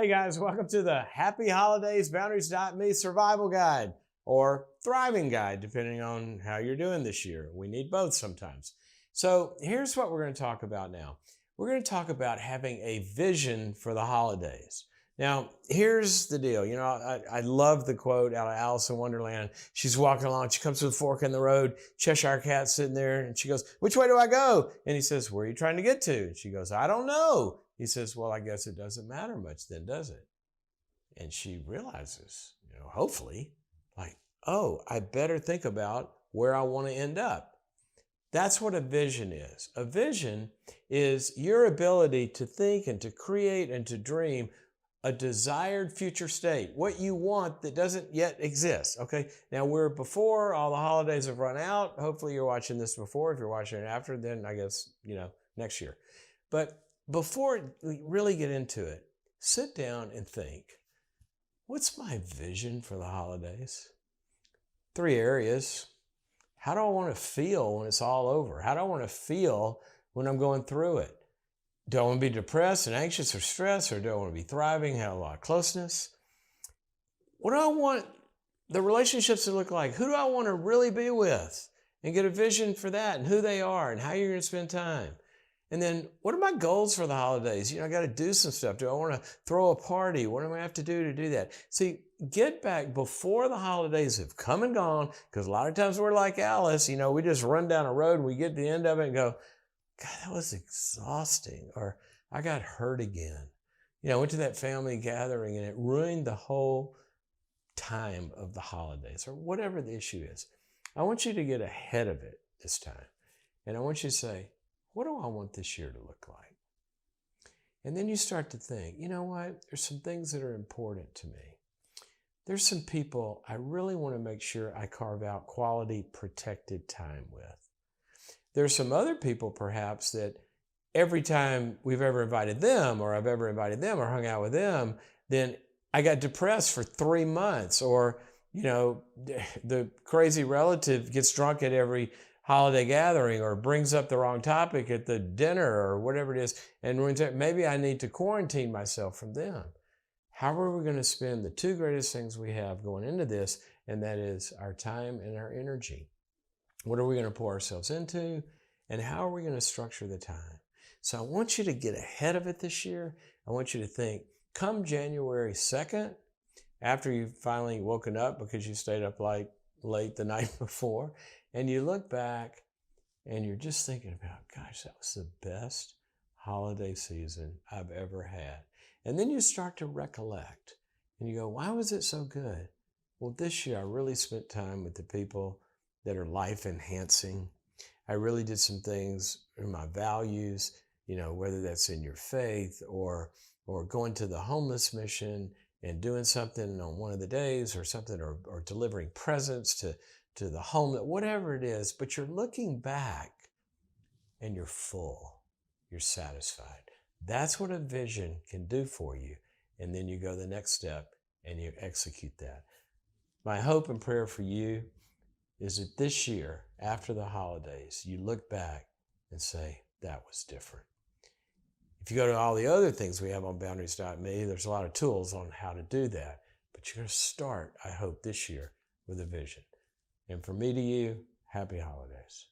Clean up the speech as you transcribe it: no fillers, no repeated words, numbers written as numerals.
Hey guys, welcome to the Happy Holidays Boundaries.me Survival Guide or Thriving Guide, depending on how you're doing this year. We need both sometimes. So here's what we're going to talk about now. We're going to talk about having a vision for the holidays. Now, here's the deal. You know, I love the quote out of Alice in Wonderland. She's walking along. She comes to a fork in the road. Cheshire Cat's sitting there, and she goes, "Which way do I go?" And he says, "Where are you trying to get to?" And she goes, "I don't know." He says, "Well, I guess it doesn't matter much then, does it?" And she realizes, hopefully, like, oh, I better think about where I want to end up. That's what a vision is. A vision is your ability to think and to create and to dream a desired future state, what you want that doesn't yet exist. Okay. Now we're before all the holidays have run out. Hopefully you're watching this before. If you're watching it after, then I guess, next year. But before we really get into it, sit down and think, what's my vision for the holidays? 3 areas. How do I want to feel when it's all over? How do I want to feel when I'm going through it? Do I want to be depressed and anxious or stressed, or do I want to be thriving, have a lot of closeness? What do I want the relationships to look like? Who do I want to really be with? And get a vision for that and who they are and how you're going to spend time. And then what are my goals for the holidays? I got to do some stuff. Do I want to throw a party? What do I have to do that? See, get back before the holidays have come and gone, because a lot of times we're like Alice, we just run down a road and we get to the end of it and go, God, that was exhausting. Or I got hurt again. I went to that family gathering and it ruined the whole time of the holidays, or whatever the issue is. I want you to get ahead of it this time. And I want you to say, what do I want this year to look like? And then you start to think, you know what? There's some things that are important to me. There's some people I really want to make sure I carve out quality, protected time with. There's some other people perhaps that every time we've ever invited them, or I've ever invited them or hung out with them, then I got depressed for 3 months. Or, the crazy relative gets drunk at every holiday gathering, or brings up the wrong topic at the dinner, or whatever it is. And maybe I need to quarantine myself from them. How are we going to spend the 2 greatest things we have going into this? And that is our time and our energy. What are we going to pour ourselves into? And how are we going to structure the time? So I want you to get ahead of it this year. I want you to think, come January 2nd, after you've finally woken up because you stayed up late the night before, and you look back and you're just thinking about, gosh, that was the best holiday season I've ever had. And then you start to recollect and you go, why was it so good? Well, this year I really spent time with the people that are life enhancing. I really did some things in my values, whether that's in your faith or going to the homeless mission and doing something on one of the days, or something, or delivering presents to the home, whatever it is. But you're looking back and you're full, you're satisfied. That's what a vision can do for you. And then you go the next step and you execute that. My hope and prayer for you is that this year, after the holidays, you look back and say, that was different. If you go to all the other things we have on boundaries.me, there's a lot of tools on how to do that. But you're going to start, I hope, this year with a vision. And from me to you, happy holidays.